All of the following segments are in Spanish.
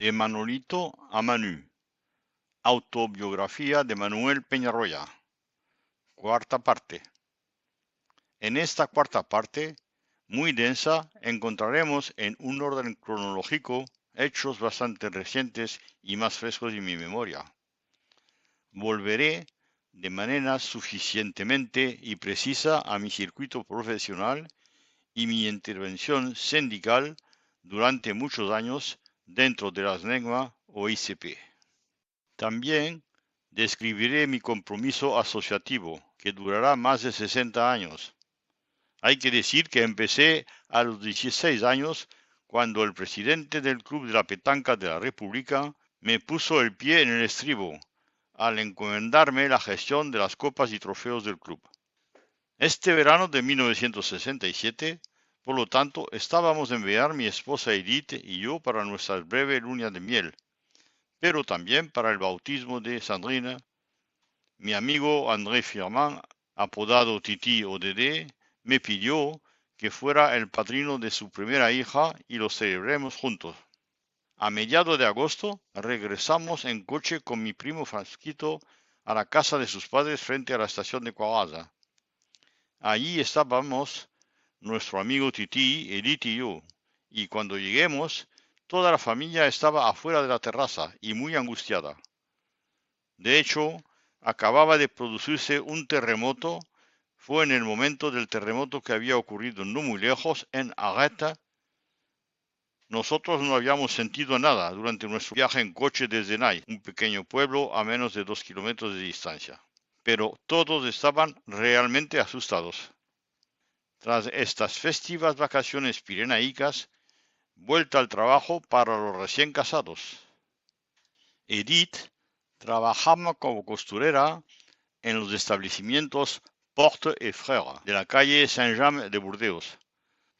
De Manolito a Manu. Autobiografía de Manuel Peñarroya. Cuarta parte. En esta cuarta parte, muy densa, encontraremos en un orden cronológico hechos bastante recientes y más frescos en mi memoria. Volveré de manera suficientemente y precisa a mi circuito profesional y mi intervención sindical durante muchos años dentro de la SNEGMA o ICP. También describiré mi compromiso asociativo, que durará más de 60 años. Hay que decir que empecé a los 16 años, cuando el presidente del Club de la Petanca de la República me puso el pie en el estribo, al encomendarme la gestión de las copas y trofeos del club. Este verano de 1967, por lo tanto, estábamos en enviar mi esposa Edith y yo para nuestra breve luna de miel, pero también para el bautismo de Sandrine. Mi amigo André Firmin, apodado Titi o Dedé, me pidió que fuera el padrino de su primera hija y lo celebremos juntos. A mediados de agosto regresamos en coche con mi primo Francisquito a la casa de sus padres frente a la estación de Coahuila. Allí estábamos nuestro amigo Titi, Edith y yo, y cuando lleguemos, toda la familia estaba afuera de la terraza y muy angustiada. De hecho, acababa de producirse un terremoto. Fue en el momento del terremoto que había ocurrido no muy lejos, en Arreta. Nosotros no habíamos sentido nada durante nuestro viaje en coche desde Nay, un pequeño pueblo a menos de 2 kilómetros de distancia. Pero todos estaban realmente asustados. Tras estas festivas vacaciones pirenaicas, vuelta al trabajo para los recién casados. Edith trabajaba como costurera en los establecimientos Porte et Frères de la calle Saint-Jean de Burdeos.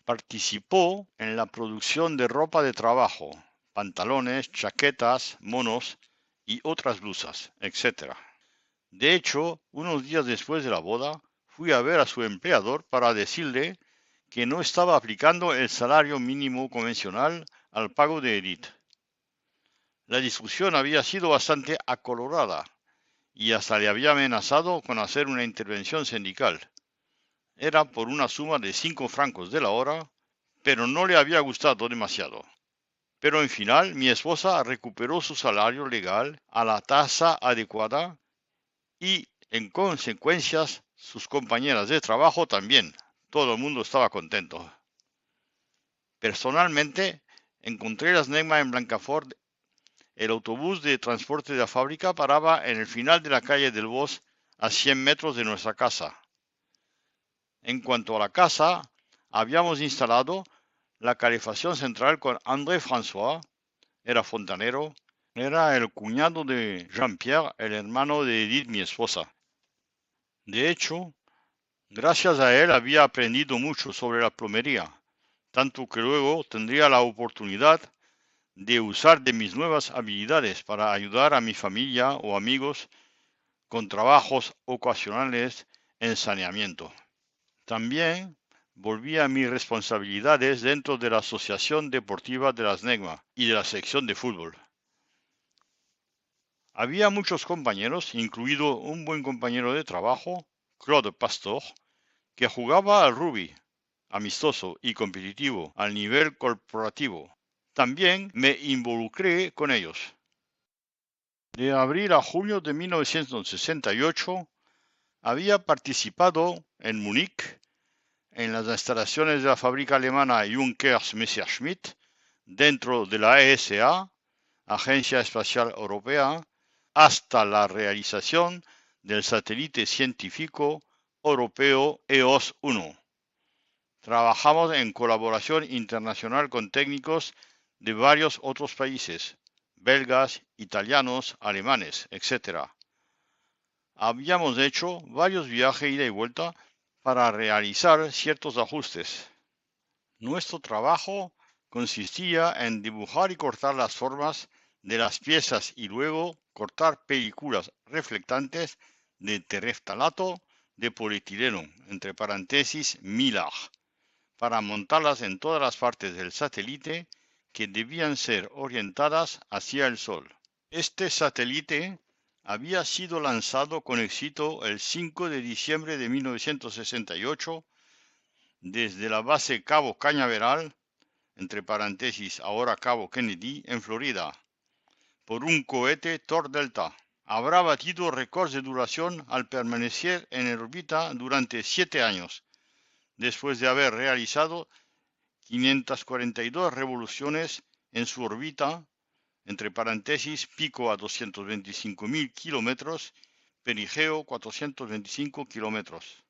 Participó en la producción de ropa de trabajo, pantalones, chaquetas, monos y otras blusas, etc. De hecho, unos días después de la boda, fui a ver a su empleador para decirle que no estaba aplicando el salario mínimo convencional al pago de Edith. La discusión había sido bastante acolorada y hasta le había amenazado con hacer una intervención sindical. Era por una suma de 5 francos de la hora, pero no le había gustado demasiado. Pero en final mi esposa recuperó su salario legal a la tasa adecuada y, en consecuencia, sus compañeras de trabajo también. Todo el mundo estaba contento. Personalmente, encontré las SNEGMA en Blancafort. El autobús de transporte de la fábrica paraba en el final de la calle del Bosque, a 100 metros de nuestra casa. En cuanto a la casa, habíamos instalado la calefacción central con André François. Era fontanero. Era el cuñado de Jean-Pierre, el hermano de Edith, mi esposa. De hecho, gracias a él había aprendido mucho sobre la plomería, tanto que luego tendría la oportunidad de usar de mis nuevas habilidades para ayudar a mi familia o amigos con trabajos ocasionales en saneamiento. También volví a mis responsabilidades dentro de la Asociación Deportiva de la SNEGMA y de la sección de fútbol. Había muchos compañeros, incluido un buen compañero de trabajo, Claude Pastor, que jugaba al rugby, amistoso y competitivo al nivel corporativo. También me involucré con ellos. De abril a junio de 1968 había participado en Múnich en las instalaciones de la fábrica alemana Junkers Messerschmitt dentro de la ESA, Agencia Espacial Europea, hasta la realización del satélite científico europeo EOS-1. Trabajamos en colaboración internacional con técnicos de varios otros países, belgas, italianos, alemanes, etc. Habíamos hecho varios viajes ida y vuelta para realizar ciertos ajustes. Nuestro trabajo consistía en dibujar y cortar las formas de las piezas y luego cortar películas reflectantes de tereftalato de polietileno, entre paréntesis Mylar, para montarlas en todas las partes del satélite que debían ser orientadas hacia el Sol. Este satélite había sido lanzado con éxito el 5 de diciembre de 1968 desde la base Cabo Cañaveral, entre paréntesis ahora Cabo Kennedy, en Florida, por un cohete Thor Delta. Habrá batido récords de duración al permanecer en órbita durante 7 años, después de haber realizado 542 revoluciones en su órbita, entre paréntesis pico a 225.000 kilómetros, perigeo 425 kilómetros.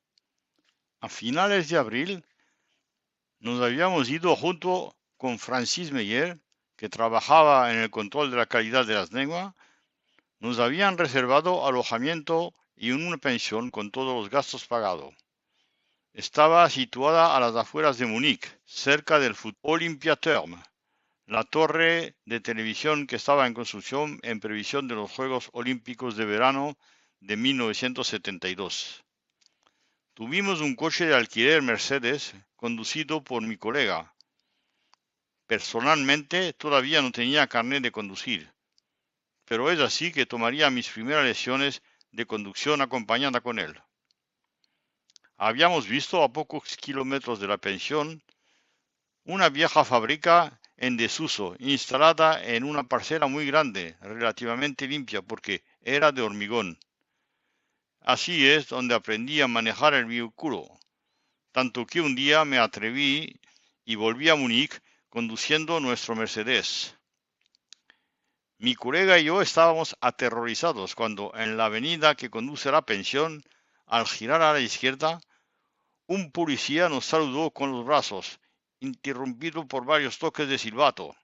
A finales de abril nos habíamos ido junto con Francis Meyer, que trabajaba en el control de la calidad de las lenguas. Nos habían reservado alojamiento y una pensión con todos los gastos pagados. Estaba situada a las afueras de Múnich, cerca del Olympiaturm, la torre de televisión que estaba en construcción en previsión de los Juegos Olímpicos de Verano de 1972. Tuvimos un coche de alquiler Mercedes conducido por mi colega. Personalmente todavía no tenía carnet de conducir, pero es así que tomaría mis primeras lecciones de conducción acompañada con él. Habíamos visto a pocos kilómetros de la pensión una vieja fábrica en desuso, instalada en una parcela muy grande, relativamente limpia porque era de hormigón. Así es donde aprendí a manejar el vehículo, tanto que un día me atreví y volví a Múnich conduciendo nuestro Mercedes. Mi colega y yo estábamos aterrorizados cuando en la avenida que conduce a la pensión, al girar a la izquierda, un policía nos saludó con los brazos, interrumpido por varios toques de silbato,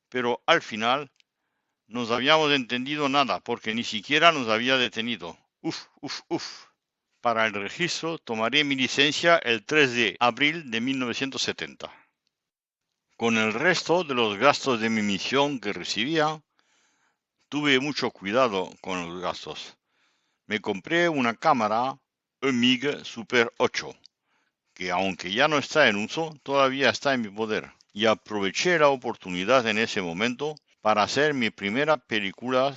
pero al final no habíamos entendido nada porque ni siquiera nos había detenido. Uf. Para el registro tomaré mi licencia el 3 de abril de 1970. Con el resto de los gastos de mi misión que recibía, tuve mucho cuidado con los gastos. Me compré una cámara EMIG Super 8, que aunque ya no está en uso, todavía está en mi poder. Y aproveché la oportunidad en ese momento para hacer mi primera película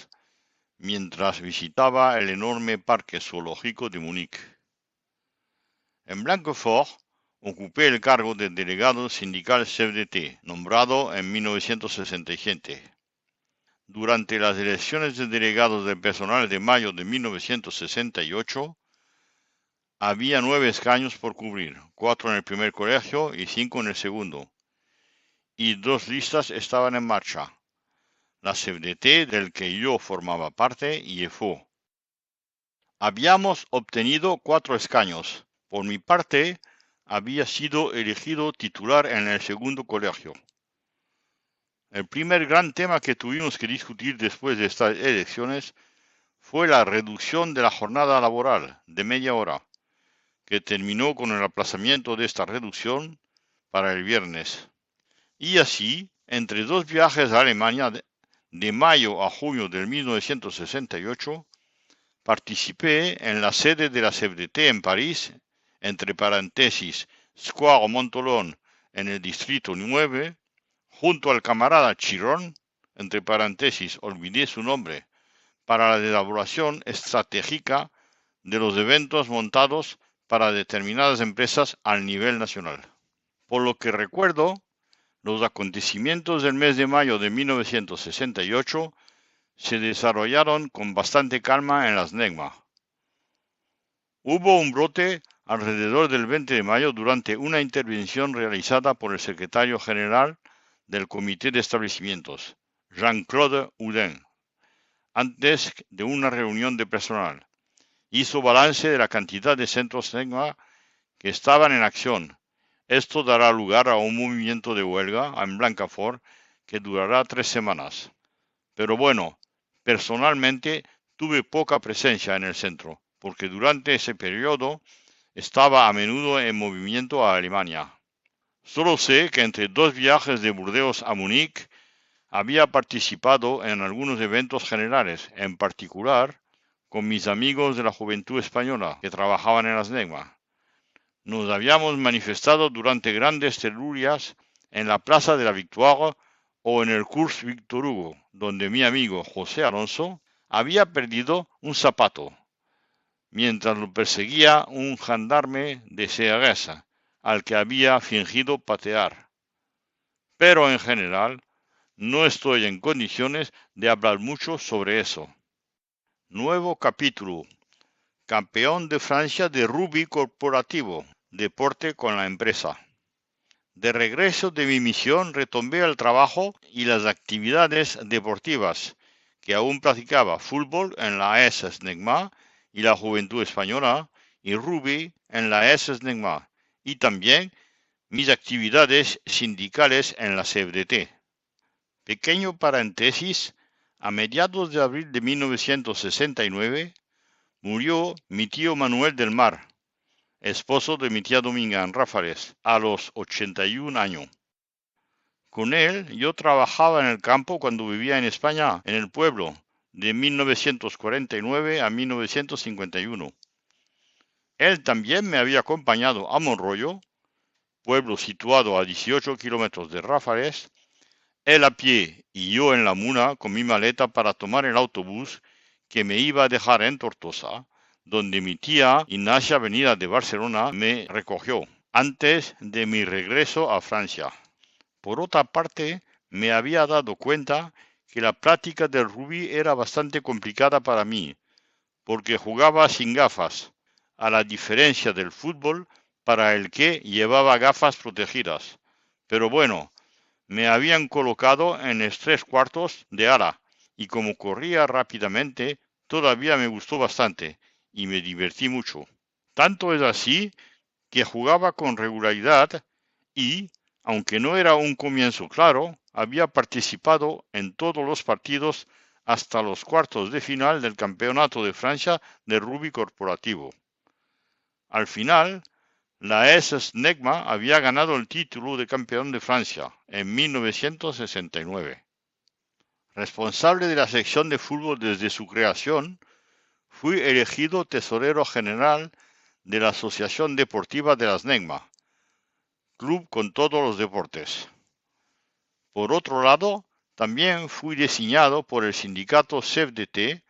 mientras visitaba el enorme parque zoológico de Múnich. En Blanquefort ocupé el cargo de delegado sindical CFDT, nombrado en 1967. Durante las elecciones de delegados del personal de mayo de 1968, había 9 escaños por cubrir, 4 en el primer colegio y 5 en el segundo, y 2 listas estaban en marcha, la CFDT del que yo formaba parte y EFO. Habíamos obtenido 4 escaños. Por mi parte, había sido elegido titular en el segundo colegio. El primer gran tema que tuvimos que discutir después de estas elecciones fue la reducción de la jornada laboral de media hora, que terminó con el aplazamiento de esta reducción para el viernes. Y así, entre 2 viajes a Alemania de mayo a junio de 1968, participé en la sede de la CFDT en París, entre paréntesis, Square Montholon, en el distrito 9, junto al camarada Chirón, entre paréntesis, olvidé su nombre, para la elaboración estratégica de los eventos montados para determinadas empresas al nivel nacional. Por lo que recuerdo, los acontecimientos del mes de mayo de 1968 se desarrollaron con bastante calma en las NEGMA. Hubo un brote alrededor del 20 de mayo durante una intervención realizada por el secretario general del Comité de Establecimientos, Jean-Claude Houdin, antes de una reunión de personal. Hizo balance de la cantidad de centros NEGMA que estaban en acción. Esto dará lugar a un movimiento de huelga en Blanquefort que durará 3 semanas. Pero bueno, personalmente tuve poca presencia en el centro, porque durante ese periodo estaba a menudo en movimiento a Alemania. Solo sé que entre 2 viajes de Burdeos a Múnich había participado en algunos eventos generales, en particular con mis amigos de la Juventud Española que trabajaban en las NEGMA. Nos habíamos manifestado durante grandes tertulias en la Plaza de la Victoire o en el Cours Victor Hugo, donde mi amigo José Alonso había perdido un zapato, mientras lo perseguía un gendarme de Saragossa, al que había fingido patear. Pero en general, no estoy en condiciones de hablar mucho sobre eso. Nuevo capítulo. Campeón de Francia de rugby corporativo, deporte con la empresa. De regreso de mi misión retomé el trabajo y las actividades deportivas, que aún practicaba fútbol en la AS Snegma y la Juventud Española, y rugby en la AS Snegma, y también mis actividades sindicales en la CFDT. Pequeño paréntesis, a mediados de abril de 1969, murió mi tío Manuel del Mar, esposo de mi tía Dominga en Ráfares, a los 81 años. Con él yo trabajaba en el campo cuando vivía en España, en el pueblo, de 1949 a 1951. Él también me había acompañado a Monroyo, pueblo situado a 18 kilómetros de Ráfares, él a pie y yo en la mula con mi maleta para tomar el autobús que me iba a dejar en Tortosa, donde mi tía Ignacia venida de Barcelona me recogió, antes de mi regreso a Francia. Por otra parte, me había dado cuenta que la práctica del rugby era bastante complicada para mí, porque jugaba sin gafas, a la diferencia del fútbol para el que llevaba gafas protegidas. Pero bueno, me habían colocado en los 3/4 de ala, y como corría rápidamente, todavía me gustó bastante, y me divertí mucho. Tanto es así que jugaba con regularidad y, aunque no era un comienzo claro, había participado en todos los partidos hasta los cuartos de final del Campeonato de Francia de rugby corporativo. Al final, la AS Snegma había ganado el título de campeón de Francia en 1969. Responsable de la sección de fútbol desde su creación, fui elegido tesorero general de la Asociación Deportiva de la Snegma, club con todos los deportes. Por otro lado, también fui designado por el sindicato CFDT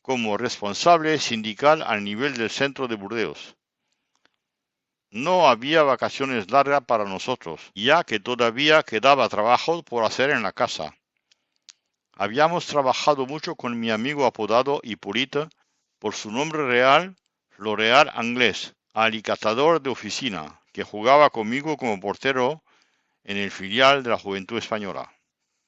como responsable sindical al nivel del centro de Burdeos. No había vacaciones largas para nosotros, ya que todavía quedaba trabajo por hacer en la casa. Habíamos trabajado mucho con mi amigo apodado Hipólito, por su nombre real, Floreal Anglés, alicatador de oficina, que jugaba conmigo como portero en el filial de la Juventud Española.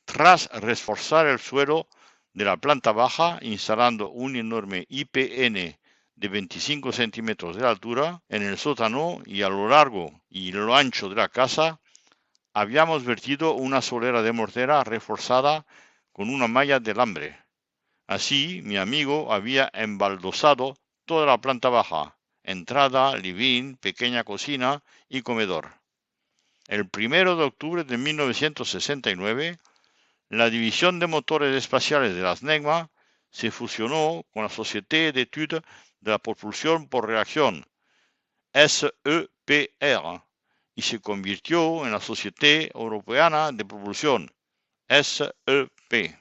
Tras reforzar el suelo de la planta baja, instalando un enorme IPN de 25 centímetros de altura en el sótano y a lo largo y lo ancho de la casa, habíamos vertido una solera de mortera reforzada con una malla de alambre. Así, mi amigo había embaldosado toda la planta baja, entrada, living, pequeña cocina y comedor. El 1 de octubre de 1969, la división de motores espaciales de la SNEGMA se fusionó con la Société d'études de la propulsión por reacción, SEPR, y se convirtió en la Société Européenne de Propulsión, SEP.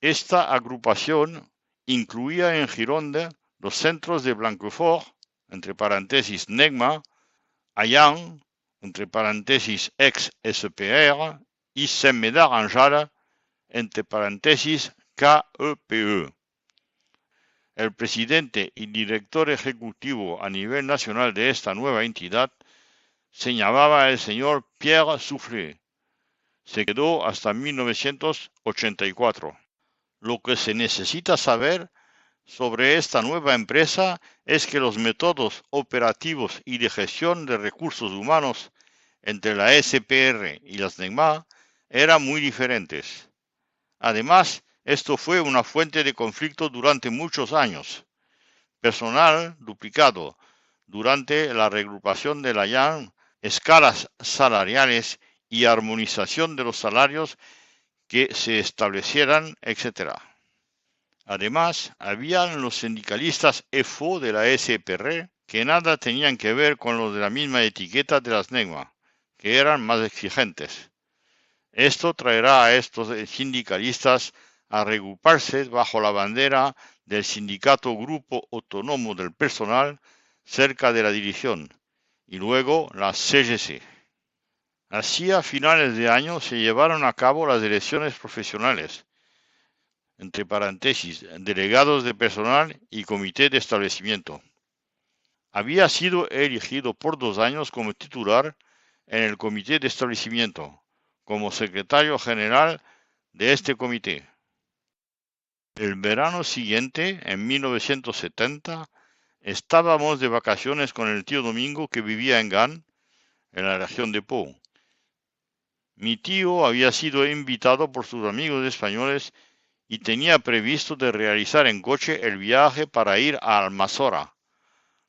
Esta agrupación incluía en Gironde los centros de Blanquefort, entre paréntesis NEGMA, Allan, entre paréntesis ex-SPR, y Saint-Médard-en-Jalles, entre paréntesis KEPE. El presidente y director ejecutivo a nivel nacional de esta nueva entidad se llamaba el señor Pierre Soufflet. Se quedó hasta 1984. Lo que se necesita saber sobre esta nueva empresa es que los métodos operativos y de gestión de recursos humanos entre la SPR y la SNEGMA eran muy diferentes. Además, esto fue una fuente de conflicto durante muchos años. Personal duplicado durante la reagrupación de la IAN, escalas salariales y armonización de los salarios que se establecieran, etc. Además, habían los sindicalistas EFO de la SPR que nada tenían que ver con los de la misma etiqueta de la SNEGMA, que eran más exigentes. Esto traerá a estos sindicalistas a reagruparse bajo la bandera del sindicato Grupo Autónomo del Personal cerca de la dirección y luego la CGC. Así, a finales de año se llevaron a cabo las elecciones profesionales, entre paréntesis, delegados de personal y comité de establecimiento. Había sido elegido por 2 años como titular en el comité de establecimiento, como secretario general de este comité. El verano siguiente, en 1970, estábamos de vacaciones con el tío Domingo que vivía en Gant, en la región de Pau. Mi tío había sido invitado por sus amigos españoles y tenía previsto de realizar en coche el viaje para ir a Almanzora,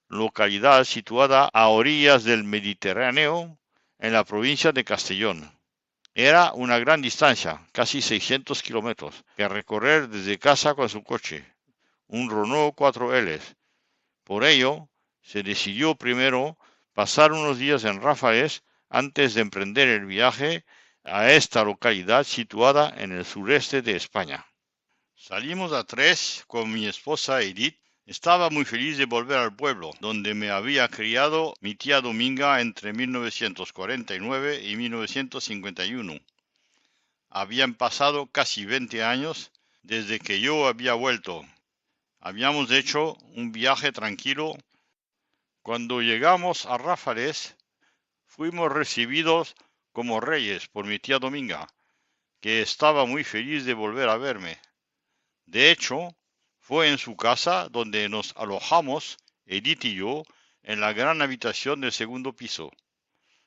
localidad situada a orillas del Mediterráneo en la provincia de Castellón. Era una gran distancia, casi 600 kilómetros, que recorrer desde casa con su coche, un Renault 4L. Por ello, se decidió primero pasar unos días en Ráfares antes de emprender el viaje a esta localidad situada en el sureste de España. Salimos a 3 con mi esposa Edith. Estaba muy feliz de volver al pueblo, donde me había criado mi tía Dominga entre 1949 y 1951. Habían pasado casi 20 años desde que yo había vuelto. Habíamos hecho un viaje tranquilo. Cuando llegamos a Ráfares, fuimos recibidos como reyes por mi tía Dominga, que estaba muy feliz de volver a verme. De hecho, fue en su casa donde nos alojamos, Edith y yo, en la gran habitación del segundo piso,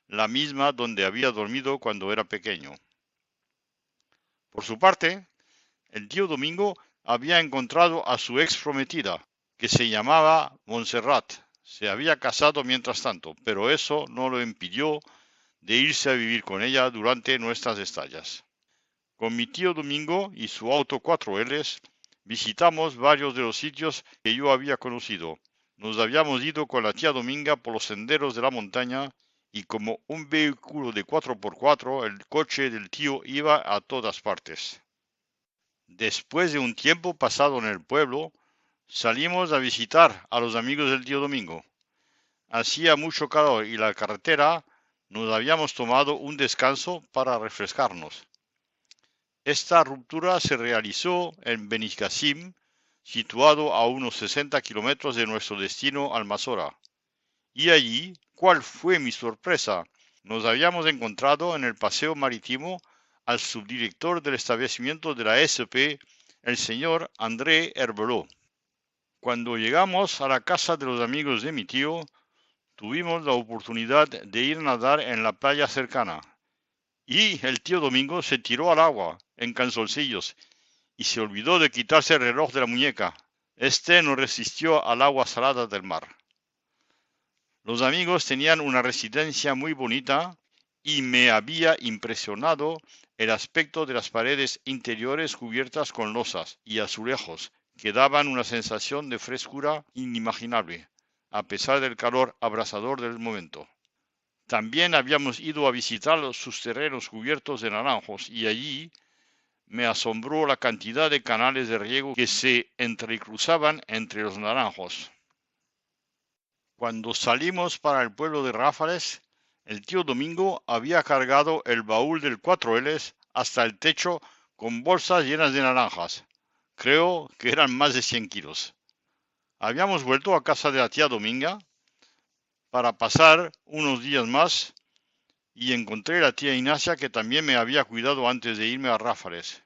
la misma donde había dormido cuando era pequeño. Por su parte, el tío Domingo había encontrado a su ex prometida, que se llamaba Montserrat. Se había casado mientras tanto, pero eso no lo impidió de irse a vivir con ella durante nuestras estadías. Con mi tío Domingo y su auto 4Ls visitamos varios de los sitios que yo había conocido. Nos habíamos ido con la tía Dominga por los senderos de la montaña y como un vehículo de 4x4, el coche del tío iba a todas partes. Después de un tiempo pasado en el pueblo, salimos a visitar a los amigos del tío Domingo. Hacía mucho calor y la carretera nos habíamos tomado un descanso para refrescarnos. Esta ruptura se realizó en Benicàssim, situado a unos 60 kilómetros de nuestro destino Almanzora. Y allí, ¿cuál fue mi sorpresa? Nos habíamos encontrado en el paseo marítimo al subdirector del establecimiento de la SP, el señor André Herbelot. Cuando llegamos a la casa de los amigos de mi tío, tuvimos la oportunidad de ir a nadar en la playa cercana. Y el tío Domingo se tiró al agua, en calzoncillos, y se olvidó de quitarse el reloj de la muñeca. Este no resistió al agua salada del mar. Los amigos tenían una residencia muy bonita y me había impresionado el aspecto de las paredes interiores cubiertas con losas y azulejos que daban una sensación de frescura inimaginable, a pesar del calor abrasador del momento. También habíamos ido a visitar sus terrenos cubiertos de naranjos y allí me asombró la cantidad de canales de riego que se entrecruzaban entre los naranjos. Cuando salimos para el pueblo de Ráfares, el tío Domingo había cargado el baúl del 4Ls hasta el techo con bolsas llenas de naranjas. Creo que eran más de 100 kilos. Habíamos vuelto a casa de la tía Dominga para pasar unos días más y encontré a la tía Ignacia que también me había cuidado antes de irme a Ráfares.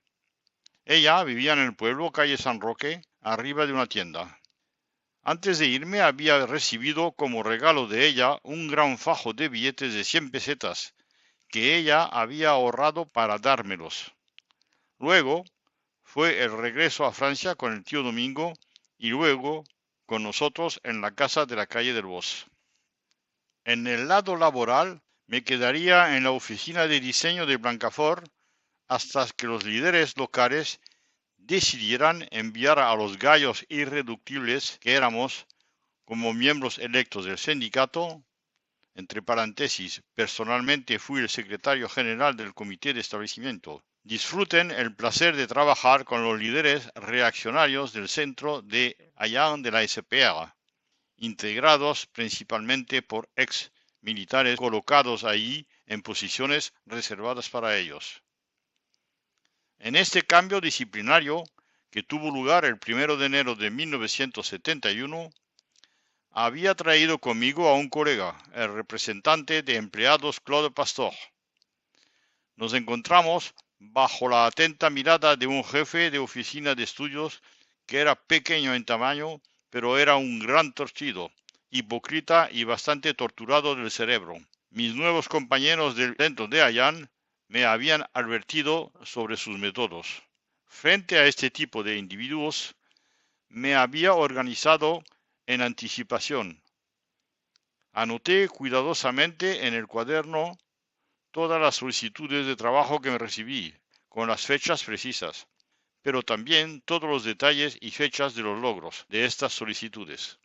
Ella vivía en el pueblo calle San Roque, arriba de una tienda. Antes de irme había recibido como regalo de ella un gran fajo de billetes de 100 pesetas que ella había ahorrado para dármelos. Luego fue el regreso a Francia con el tío Domingo y luego con nosotros en la casa de la calle del Bos. En el lado laboral me quedaría en la oficina de diseño de Blancafort hasta que los líderes locales decidieran enviar a los gallos irreductibles que éramos como miembros electos del sindicato, entre paréntesis, personalmente fui el secretario general del comité de establecimiento, disfruten el placer de trabajar con los líderes reaccionarios del centro de Hayan de la SPR, integrados principalmente por ex militares colocados allí en posiciones reservadas para ellos. En este cambio disciplinario, que tuvo lugar el 1 de enero de 1971, había traído conmigo a un colega, el representante de empleados Claude Pastor. Nos encontramos bajo la atenta mirada de un jefe de oficina de estudios que era pequeño en tamaño, pero era un gran torcido, hipócrita y bastante torturado del cerebro. Mis nuevos compañeros del centro de Hayan me habían advertido sobre sus métodos. Frente a este tipo de individuos, me había organizado en anticipación. Anoté cuidadosamente en el cuaderno todas las solicitudes de trabajo que me recibí, con las fechas precisas, pero también todos los detalles y fechas de los logros de estas solicitudes.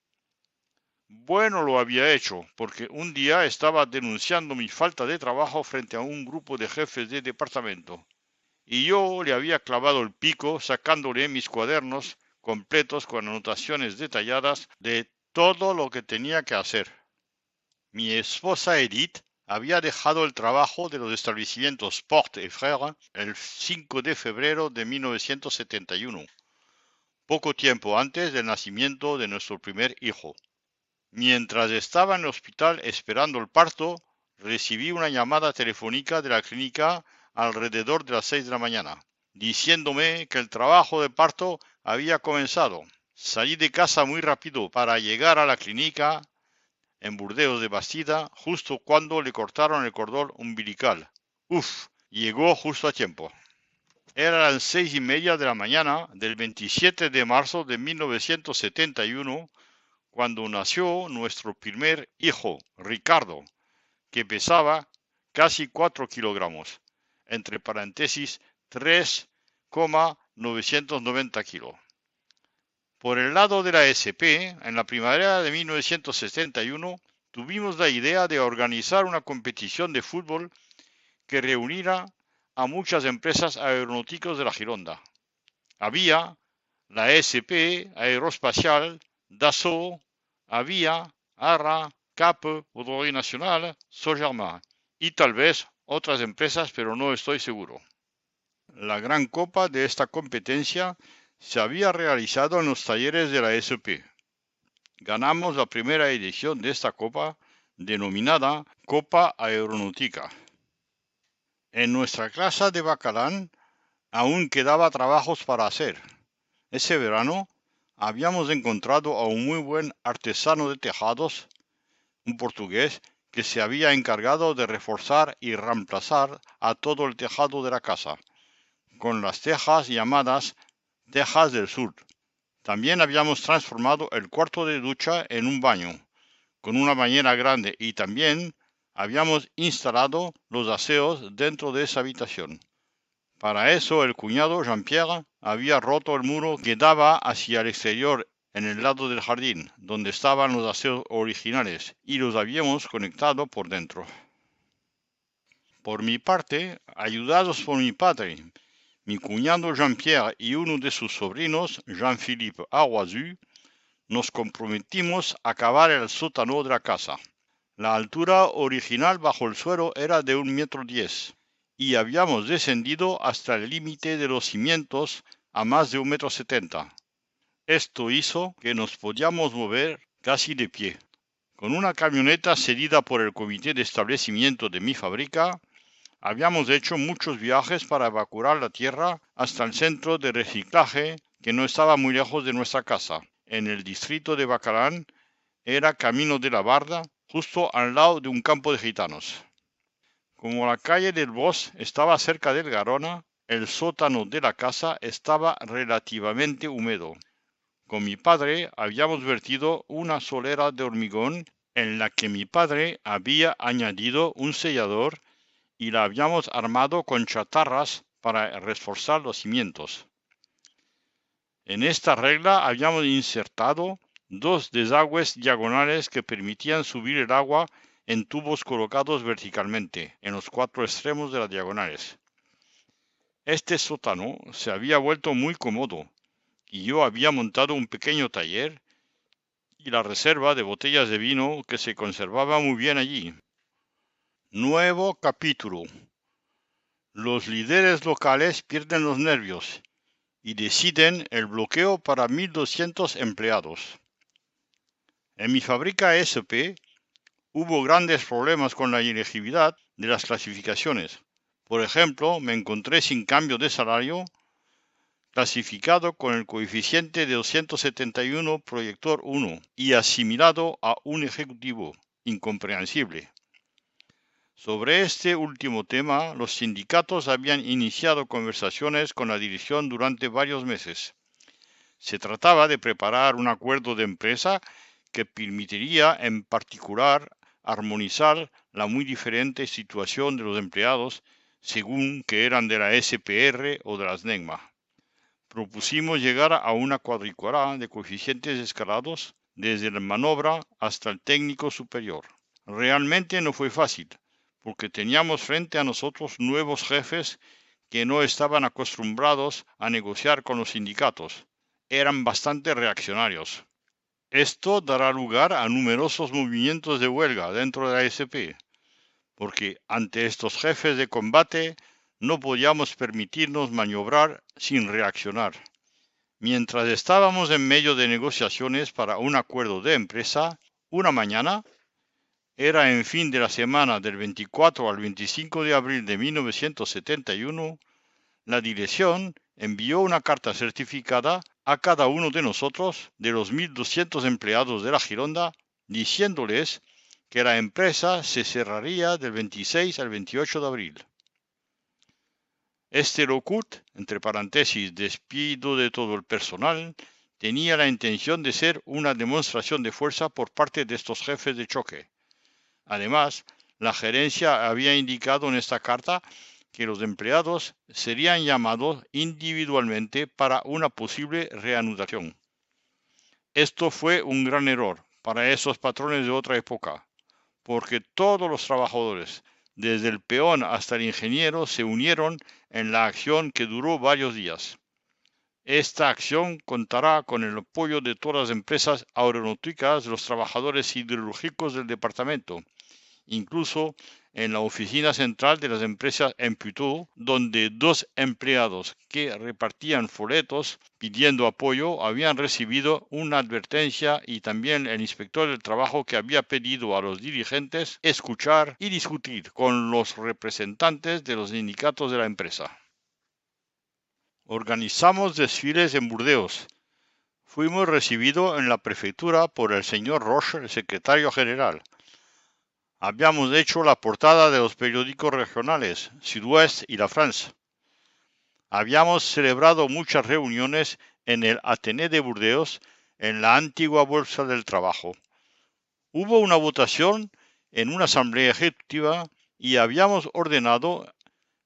Bueno lo había hecho, porque un día estaba denunciando mi falta de trabajo frente a un grupo de jefes de departamento, y yo le había clavado el pico sacándole mis cuadernos completos con anotaciones detalladas de todo lo que tenía que hacer. Mi esposa Edith había dejado el trabajo de los establecimientos Porte et Frères el 5 de febrero de 1971, poco tiempo antes del nacimiento de nuestro primer hijo. Mientras estaba en el hospital esperando el parto, recibí una llamada telefónica de la clínica alrededor de las 6 de la mañana, diciéndome que el trabajo de parto había comenzado. Salí de casa muy rápido para llegar a la clínica en Burdeos de Bastida justo cuando le cortaron el cordón umbilical. Llegó justo a tiempo. Eran las 6:30 de la mañana del 27 de marzo de 1971 cuando nació nuestro primer hijo, Ricardo, que pesaba casi 4 kilogramos, entre paréntesis 3,990 kilos. Por el lado de la SP, en la primavera de 1971, tuvimos la idea de organizar una competición de fútbol que reuniera a muchas empresas aeronáuticas de la Gironda. Había la SP Aeroespacial, Dassault, Avia, Arra, Cap, Audrey National, Saint-Germain y tal vez otras empresas, pero no estoy seguro. La gran copa de esta competencia se había realizado en los talleres de la SP. Ganamos la primera edición de esta copa, denominada Copa Aeronáutica. En nuestra casa de Bacalán aún quedaba trabajos para hacer. Ese verano habíamos encontrado a un muy buen artesano de tejados, un portugués, que se había encargado de reforzar y reemplazar a todo el tejado de la casa, con las tejas llamadas tejas del sur. También habíamos transformado el cuarto de ducha en un baño, con una bañera grande, y también habíamos instalado los aseos dentro de esa habitación. Para eso el cuñado Jean-Pierre había roto el muro que daba hacia el exterior en el lado del jardín, donde estaban los aseos originales, y los habíamos conectado por dentro. Por mi parte, ayudados por mi padre, mi cuñado Jean-Pierre y uno de sus sobrinos, Jean-Philippe Arroisu, nos comprometimos a cavar el sótano de la casa. La altura original bajo el suelo era de 1,10 m y habíamos descendido hasta el límite de los cimientos a más de 1,70 m. Esto hizo que nos podíamos mover casi de pie. Con una camioneta cedida por el comité de establecimiento de mi fábrica, habíamos hecho muchos viajes para evacuar la tierra hasta el centro de reciclaje que no estaba muy lejos de nuestra casa. En el distrito de Bacalán era Camino de la Barda, justo al lado de un campo de gitanos. Como la calle del Bos estaba cerca del Garona, el sótano de la casa estaba relativamente húmedo. Con mi padre habíamos vertido una solera de hormigón en la que mi padre había añadido un sellador y la habíamos armado con chatarras para reforzar los cimientos. En esta regla habíamos insertado 2 desagües diagonales que permitían subir el agua en tubos colocados verticalmente en los 4 extremos de las diagonales. Este sótano se había vuelto muy cómodo y yo había montado un pequeño taller y la reserva de botellas de vino que se conservaba muy bien allí. Nuevo capítulo. Los líderes locales pierden los nervios y deciden el bloqueo para 1.200 empleados. En mi fábrica SP hubo grandes problemas con la elegibilidad de las clasificaciones. Por ejemplo, me encontré sin cambio de salario, clasificado con el coeficiente de 271 proyector 1 y asimilado a un ejecutivo. Incomprensible. Sobre este último tema, los sindicatos habían iniciado conversaciones con la dirección durante varios meses. Se trataba de preparar un acuerdo de empresa que permitiría, en particular, armonizar la muy diferente situación de los empleados según que eran de la SPR o de las NEGMA. Propusimos llegar a una cuadrícula de coeficientes escalados desde la maniobra hasta el técnico superior. Realmente no fue fácil, porque teníamos frente a nosotros nuevos jefes que no estaban acostumbrados a negociar con los sindicatos. Eran bastante reaccionarios. Esto dará lugar a numerosos movimientos de huelga dentro de la SP, porque ante estos jefes de combate no podíamos permitirnos maniobrar sin reaccionar. Mientras estábamos en medio de negociaciones para un acuerdo de empresa, una mañana, era en fin de la semana del 24 al 25 de abril de 1971, la dirección envió una carta certificada a cada uno de nosotros, de los 1.200 empleados de la Gironda, diciéndoles que la empresa se cerraría del 26 al 28 de abril. Este locut, entre paréntesis, despido de todo el personal, tenía la intención de ser una demostración de fuerza por parte de estos jefes de choque. Además, la gerencia había indicado en esta carta que los empleados serían llamados individualmente para una posible reanudación. Esto fue un gran error para esos patrones de otra época, porque todos los trabajadores, desde el peón hasta el ingeniero, se unieron en la acción que duró varios días. Esta acción contará con el apoyo de todas las empresas aeronáuticas de los trabajadores siderúrgicos del departamento, incluso en la oficina central de las empresas en Puteaux, donde 2 empleados que repartían folletos pidiendo apoyo habían recibido una advertencia y también el inspector del trabajo que había pedido a los dirigentes escuchar y discutir con los representantes de los sindicatos de la empresa. Organizamos desfiles en Burdeos. Fuimos recibidos en la prefectura por el señor Roche, el secretario general. Habíamos hecho la portada de los periódicos regionales, Sud-Ouest y La France. Habíamos celebrado muchas reuniones en el Athénée de Burdeos, en la antigua Bolsa del Trabajo. Hubo una votación en una asamblea ejecutiva y habíamos ordenado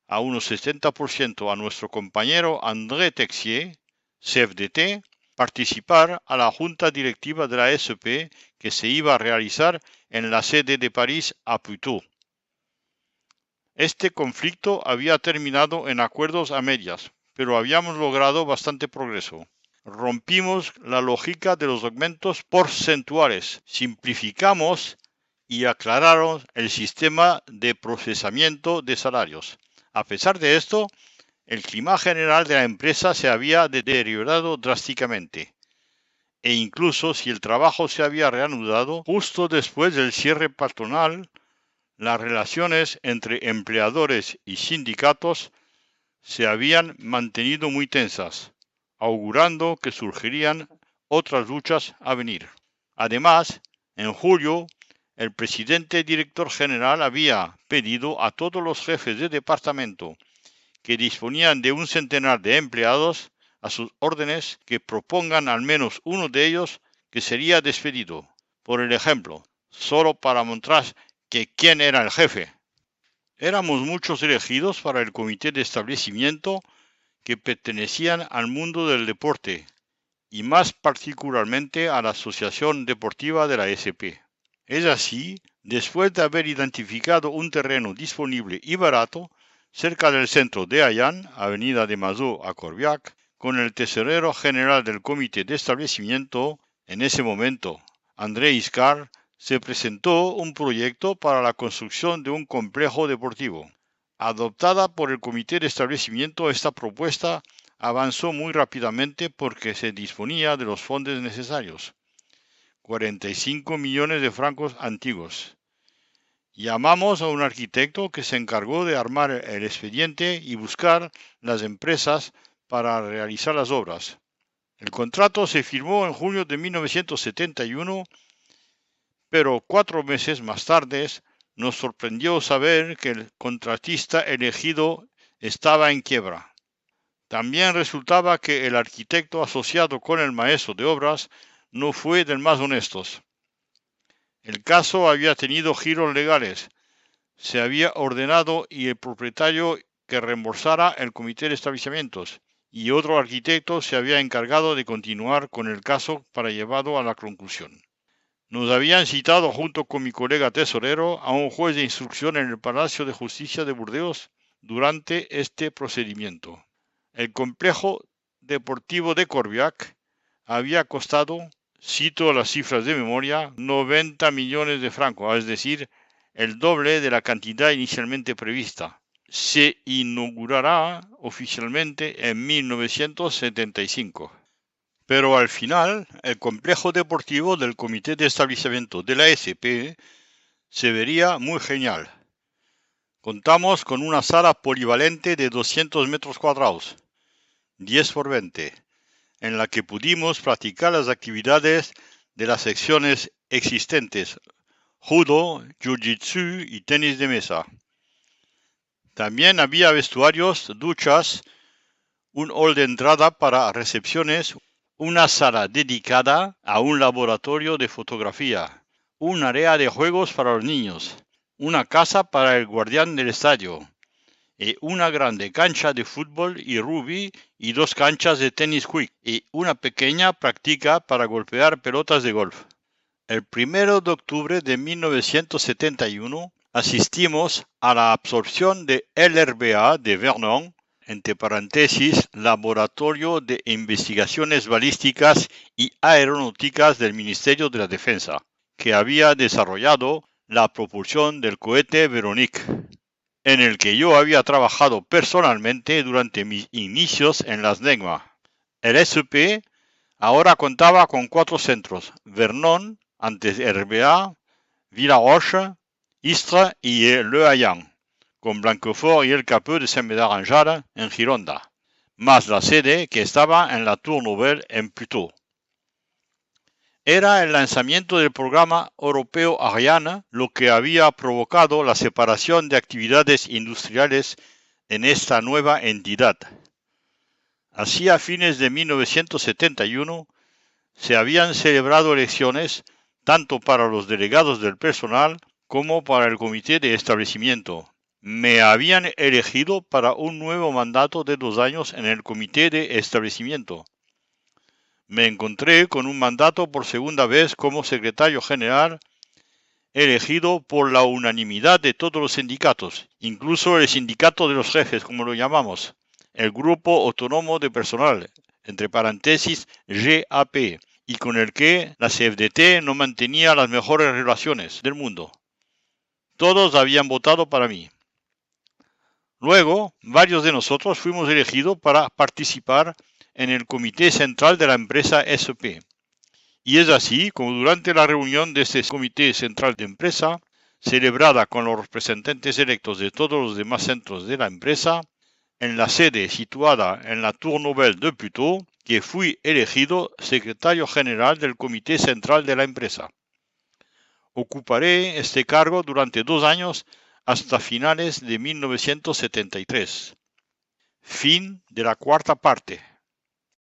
a unos 60% a nuestro compañero André Texier, CFDT, participar a la junta directiva de la SP que se iba a realizar en la sede de París a Puteaux. Este conflicto había terminado en acuerdos a medias, pero habíamos logrado bastante progreso. Rompimos la lógica de los aumentos porcentuales, simplificamos y aclaramos el sistema de procesamiento de salarios. A pesar de esto, el clima general de la empresa se había deteriorado drásticamente. E incluso si el trabajo se había reanudado, justo después del cierre patronal, las relaciones entre empleadores y sindicatos se habían mantenido muy tensas, augurando que surgirían otras luchas a venir. Además, en julio, el presidente director general había pedido a todos los jefes de departamento que disponían de un centenar de empleados a sus órdenes que propongan al menos uno de ellos que sería despedido, por el ejemplo, solo para mostrar que quién era el jefe. Éramos muchos elegidos para el comité de establecimiento que pertenecían al mundo del deporte y más particularmente a la Asociación Deportiva de la SP. Es así, después de haber identificado un terreno disponible y barato, cerca del centro de Haiyan, avenida de Mazo a Corbiac, con el tesorero general del comité de establecimiento, en ese momento, André Iscar, se presentó un proyecto para la construcción de un complejo deportivo. Adoptada por el comité de establecimiento, esta propuesta avanzó muy rápidamente porque se disponía de los fondos necesarios, 45 millones de francos antiguos. Llamamos a un arquitecto que se encargó de armar el expediente y buscar las empresas para realizar las obras. El contrato se firmó en junio de 1971, pero 4 meses más tarde nos sorprendió saber que el contratista elegido estaba en quiebra. También resultaba que el arquitecto asociado con el maestro de obras no fue del más honestos. El caso había tenido giros legales. Se había ordenado y el propietario que reembolsara el comité de establecimientos, y otro arquitecto se había encargado de continuar con el caso para llevarlo a la conclusión. Nos habían citado junto con mi colega tesorero a un juez de instrucción en el Palacio de Justicia de Burdeos durante este procedimiento. El complejo deportivo de Corbiac había costado, cito las cifras de memoria, 90 millones de francos, es decir, el doble de la cantidad inicialmente prevista. Se inaugurará oficialmente en 1975. Pero al final, el complejo deportivo del Comité de Establecimiento de la SP se vería muy genial. Contamos con una sala polivalente de 200 metros cuadrados, 10 por 20, en la que pudimos practicar las actividades de las secciones existentes, judo, jiu-jitsu y tenis de mesa. También había vestuarios, duchas, un hall de entrada para recepciones, una sala dedicada a un laboratorio de fotografía, un área de juegos para los niños, una casa para el guardián del estadio, y una grande cancha de fútbol y rugby y 2 canchas de tenis quick y una pequeña práctica para golpear pelotas de golf. El 1 de octubre de 1971 asistimos a la absorción de LRBA de Vernon, entre paréntesis, Laboratorio de Investigaciones Balísticas y Aeronáuticas del Ministerio de la Defensa, que había desarrollado la propulsión del cohete Véronique, en el que yo había trabajado personalmente durante mis inicios en las NEGMA. El SP ahora contaba con 4 centros: Vernon, antes RBA, Villaroche, Istres y Le Haiyan, con Blanquefort y el Capeux de Saint-Médard-en-Jalles en Gironda, más la sede que estaba en la Tour Nouvelle en Puteaux. Era el lanzamiento del programa europeo Ariane lo que había provocado la separación de actividades industriales en esta nueva entidad. Hacia fines de 1971 se habían celebrado elecciones tanto para los delegados del personal como para el comité de establecimiento. Me habían elegido para un nuevo mandato de 2 años en el comité de establecimiento. Me encontré con un mandato por segunda vez como secretario general, elegido por la unanimidad de todos los sindicatos, incluso el sindicato de los jefes, como lo llamamos, el Grupo Autónomo de Personal, entre paréntesis GAP, y con el que la CFDT no mantenía las mejores relaciones del mundo. Todos habían votado para mí. Luego, varios de nosotros fuimos elegidos para participar en el comité central de la empresa SP. Y es así como durante la reunión de este comité central de empresa, celebrada con los representantes electos de todos los demás centros de la empresa, en la sede situada en la Tour Nouvelle de Puteaux, que fui elegido secretario general del comité central de la empresa. Ocuparé este cargo durante 2 años hasta finales de 1973. Fin de la 4ª parte.